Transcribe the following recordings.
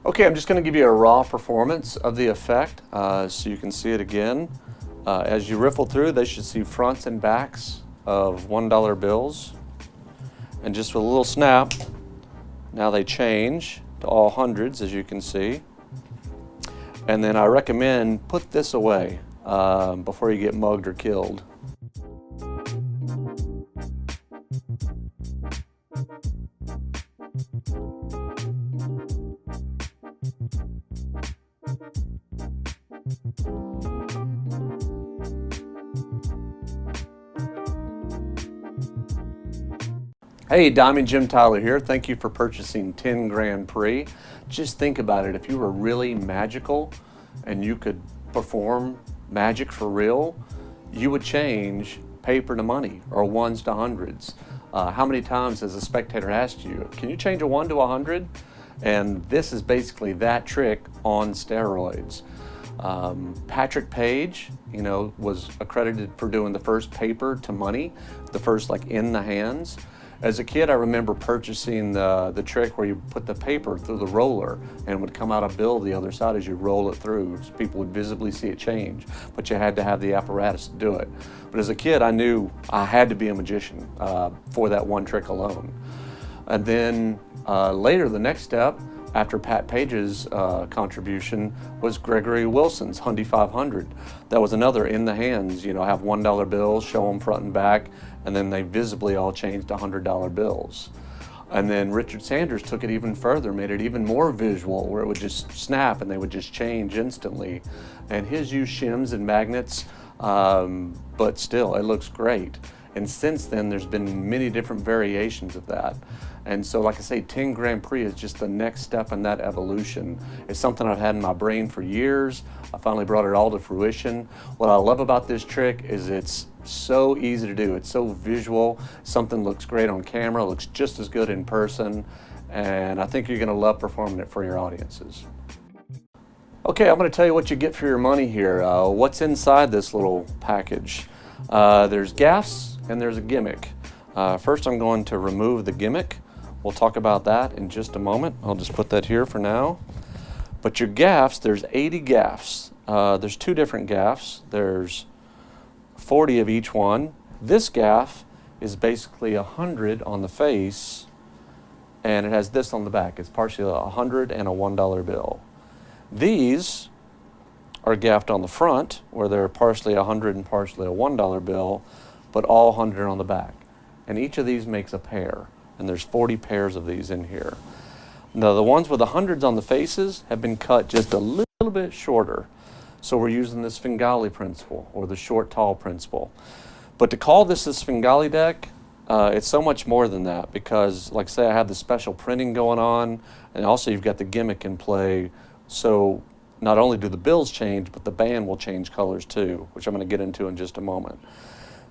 Okay, I'm just going to give you a raw performance of the effect so you can see it again. As you riffle through, they should see fronts and backs of $1 bills. And just with a little snap, now they change to all hundreds, as you can see. And then I recommend put this away before you get mugged or killed. Hey, Diamond Jim Tyler here. Thank you for purchasing 10 grand Prix. Just think about it. If you were really magical and you could perform magic for real, you would change paper to money or ones to hundreds. How many times has a spectator asked you, can you change a 1 to 100? And this is basically that trick on steroids. Patrick Page, was accredited for doing the first paper to money, the first like in the hands. As a kid, I remember purchasing the trick where you put the paper through the roller and it would come out a bill the other side as you roll it through. So people would visibly see it change, but you had to have the apparatus to do it. But as a kid, I knew I had to be a magician for that one trick alone. And then later, the next step, after Pat Page's contribution, was Gregory Wilson's Hundy 500. That was another in the hands, have $1 bills, show them front and back, and then they visibly all changed to $100 bills. And then Richard Sanders took it even further, made it even more visual, where it would just snap and they would just change instantly. And his used shims and magnets, but still, it looks great. And since then, there's been many different variations of that. And so, like I say, 10 Grand Prix is just the next step in that evolution. It's something I've had in my brain for years. I finally brought it all to fruition. What I love about this trick is it's so easy to do. It's so visual. Something looks great on camera, looks just as good in person. And I think you're gonna love performing it for your audiences. Okay, I'm gonna tell you what you get for your money here. What's inside this little package? There's gaffs and there's a gimmick. First, I'm going to remove the gimmick. We'll talk about that in just a moment. I'll just put that here for now. But your gaffs, there's 80 gaffs. There's two different gaffs. There's 40 of each one. This gaff is basically 100 on the face, and it has this on the back. It's partially a 100 and a $1 bill. These are gaffed on the front, where they're partially a 100 and partially a $1 bill, but all 100 on the back. And each of these makes a pair, and there's 40 pairs of these in here. Now the ones with the hundreds on the faces have been cut just a little bit shorter. So we're using the Svengali principle, or the short tall principle. But to call this a Svengali deck, it's so much more than that, because like I say, I have the special printing going on, and also you've got the gimmick in play. So not only do the bills change, but the band will change colors too, which I'm going to get into in just a moment.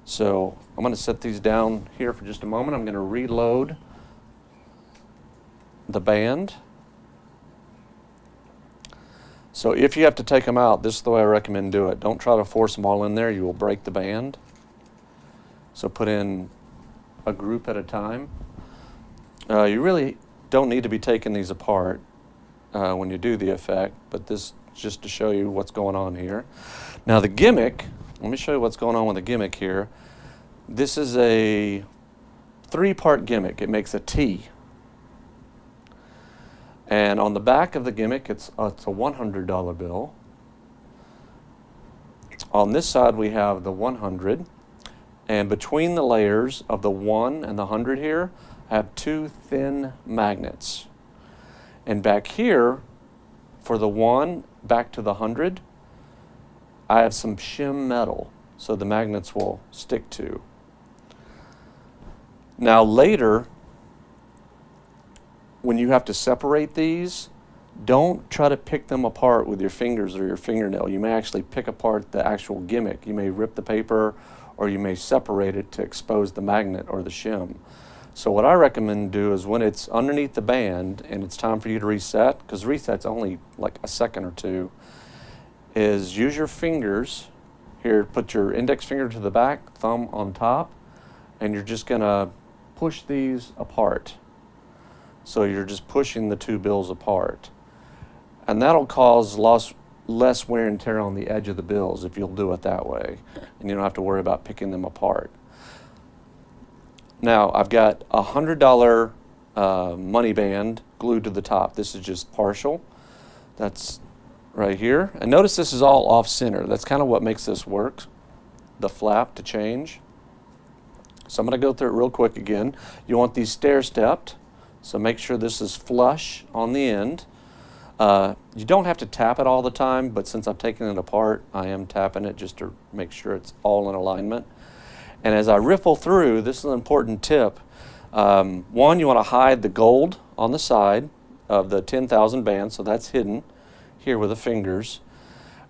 So I'm going to set these down here for just a moment. I'm going to reload the band. So if you have to take them out, this is the way I recommend do it. Don't try to force them all in there. You will break the band. So put in a group at a time. You really don't need to be taking these apart when you do the effect, but this just to show you what's going on here. Now the gimmick, let me show you what's going on with the gimmick here. This is a 3-part gimmick. It makes a T. And on the back of the gimmick, it's a $100 bill. On this side, we have the 100. And between the layers of the 1 and the 100 here, I have 2 thin magnets. And back here, for the 1 back to the 100, I have some shim metal, so the magnets will stick to. Now later, when you have to separate these, don't try to pick them apart with your fingers or your fingernail. You may actually pick apart the actual gimmick. You may rip the paper, or you may separate it to expose the magnet or the shim. So what I recommend do is when it's underneath the band and it's time for you to reset, because reset's only like a second or two, is use your fingers. Here, put your index finger to the back, thumb on top, and you're just gonna push these apart. So you're just pushing the two bills apart. and that'll cause less wear and tear on the edge of the bills if you'll do it that way, and you don't have to worry about picking them apart. Now I've got a $100 money band glued to the top. This is just partial. That's right here. And notice this is all off center. That's kind of what makes this work, the flap to change. So I'm going to go through it real quick again. You want these stair stepped, so make sure this is flush on the end. You don't have to tap it all the time, but since I'm taking it apart, I am tapping it just to make sure it's all in alignment. And as I riffle through, this is an important tip. One, you want to hide the gold on the side of the 10,000 band, so that's hidden here with the fingers.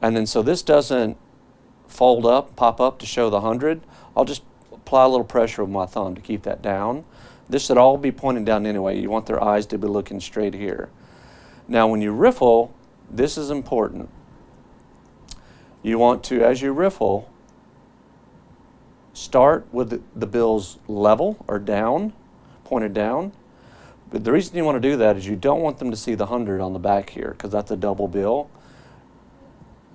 And then so this doesn't fold up, pop up to show the 100, I'll just apply a little pressure with my thumb to keep that down. This should all be pointing down anyway. You want their eyes to be looking straight here. Now when you riffle, this is important. You want to, as you riffle, start with the bills level or down, pointed down. But the reason you want to do that is you don't want them to see the 100 on the back here, because that's a double bill.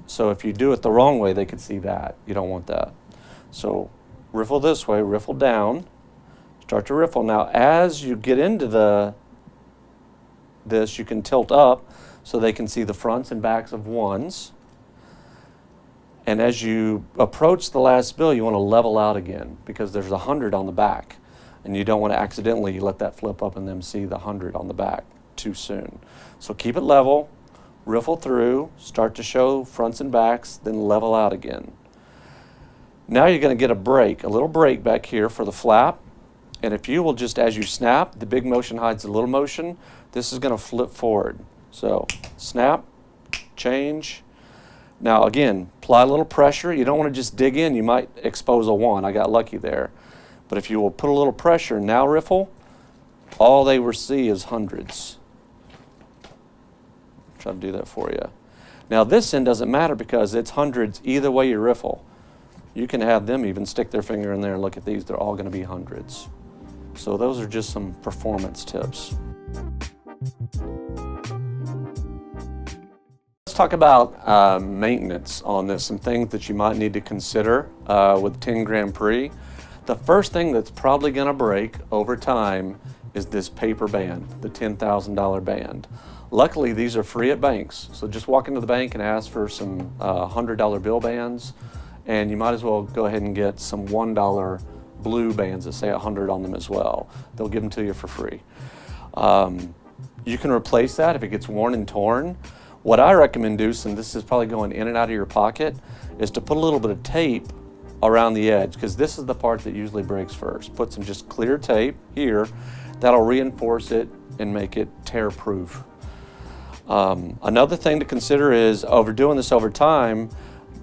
So if you do it the wrong way, they could see that. You don't want that. So riffle this way, riffle down, start to riffle. Now as you get into this, you can tilt up so they can see the fronts and backs of ones. And as you approach the last bill, you want to level out again, because there's 100 on the back. And you don't want to accidentally let that flip up and them see the 100 on the back too soon. So keep it level, riffle through, start to show fronts and backs, then level out again. Now you're going to get a break, a little break back here for the flap. And if you will just, as you snap, the big motion hides the little motion, this is going to flip forward. So snap, change. Now again, apply a little pressure. You don't want to just dig in. You might expose a 1. I got lucky there. But if you will put a little pressure, now riffle, all they will see is hundreds. Try to do that for you. Now this end doesn't matter because it's hundreds either way you riffle. You can have them even stick their finger in there and look at these. They're all going to be hundreds. So those are just some performance tips. Let's talk about maintenance on this, some things that you might need to consider with 10 Grand Prix. The first thing that's probably going to break over time is this paper band, the $10,000 band. Luckily, these are free at banks, so just walk into the bank and ask for some $100 bill bands, and you might as well go ahead and get some $1 blue bands that say 100 on them as well. They'll give them to you for free. You can replace that if it gets worn and torn. What I recommend do, and this is probably going in and out of your pocket, is to put a little bit of tape around the edge, because this is the part that usually breaks first. Put some just clear tape here, that'll reinforce it and make it tear proof. Another thing to consider is overdoing this over time,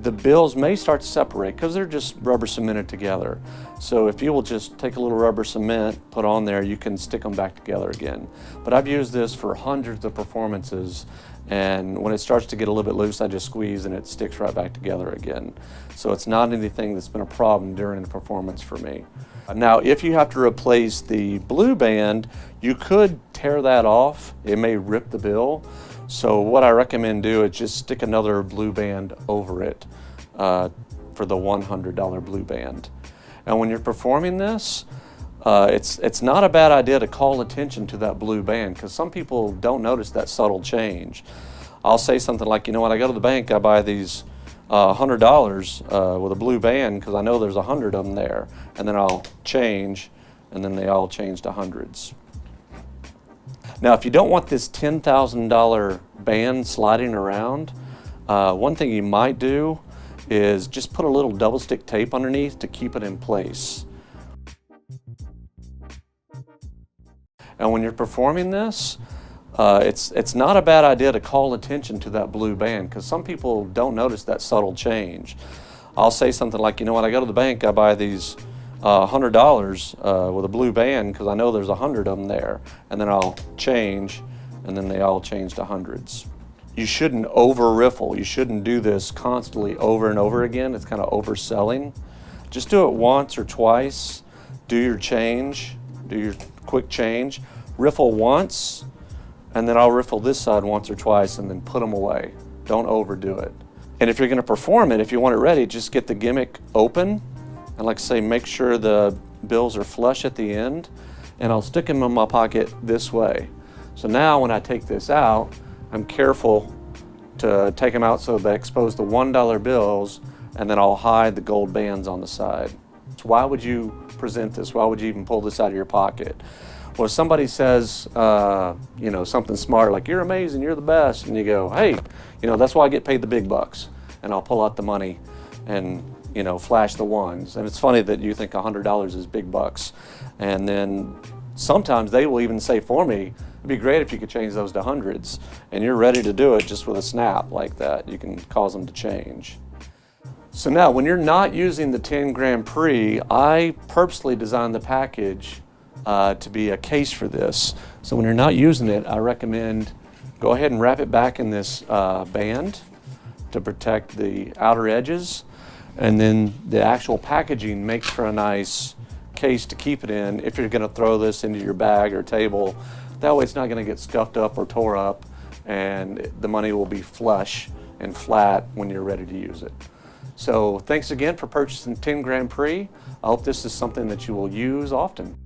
the bills may start to separate because they're just rubber cemented together. So if you will just take a little rubber cement, put on there, you can stick them back together again. But I've used this for hundreds of performances, and when it starts to get a little bit loose, I just squeeze and it sticks right back together again. So it's not anything that's been a problem during the performance for me. Now, if you have to replace the blue band, you could tear that off. It may rip the bill. So what I recommend do is just stick another blue band over it for the $100 blue band. And when you're performing this, it's not a bad idea to call attention to that blue band, because some people don't notice that subtle change. I'll say something like, you know, when I go to the bank, I buy these $100 with a blue band because I know there's 100 of them there, and then I'll change, and then they all change to hundreds. Now, if you don't want this $10,000 band sliding around, one thing you might do is just put a little double stick tape underneath to keep it in place. And when you're performing this, it's not a bad idea to call attention to that blue band, because some people don't notice that subtle change. I'll say something like, you know, when I go to the bank, I buy these $100 with a blue band because I know there's 100 of them there, and then I'll change, and then they all change to hundreds. You shouldn't over riffle. You shouldn't do this constantly over and over again. It's kind of overselling. Just do it once or twice. Do your change, do your quick change, riffle once, and then I'll riffle this side once or twice and then put them away. Don't overdo it. And if you're going to perform it, if you want it ready, just get the gimmick open, and like I say, make sure the bills are flush at the end, and I'll stick them in my pocket this way. So now when I take this out, I'm careful to take them out so they expose the $1 bills, and then I'll hide the gold bands on the side. So why would you present this? Why would you even pull this out of your pocket? Well, if somebody says, you know, something smart like, "You're amazing, you're the best," and you go, "Hey, you know, that's why I get paid the big bucks," and I'll pull out the money and, you know, flash the ones. And it's funny that you think $100 is big bucks. And then sometimes they will even say for me, "It'd be great if you could change those to hundreds." And you're ready to do it just with a snap like that. You can cause them to change. So now when you're not using the 10 grand Prix, I purposely designed the package to be a case for this. So when you're not using it, I recommend go ahead and wrap it back in this band to protect the outer edges. And then the actual packaging makes for a nice case to keep it in if you're gonna throw this into your bag or table. That way it's not gonna get scuffed up or tore up, and the money will be flush and flat when you're ready to use it. So thanks again for purchasing 10 grand Prix. I hope this is something that you will use often.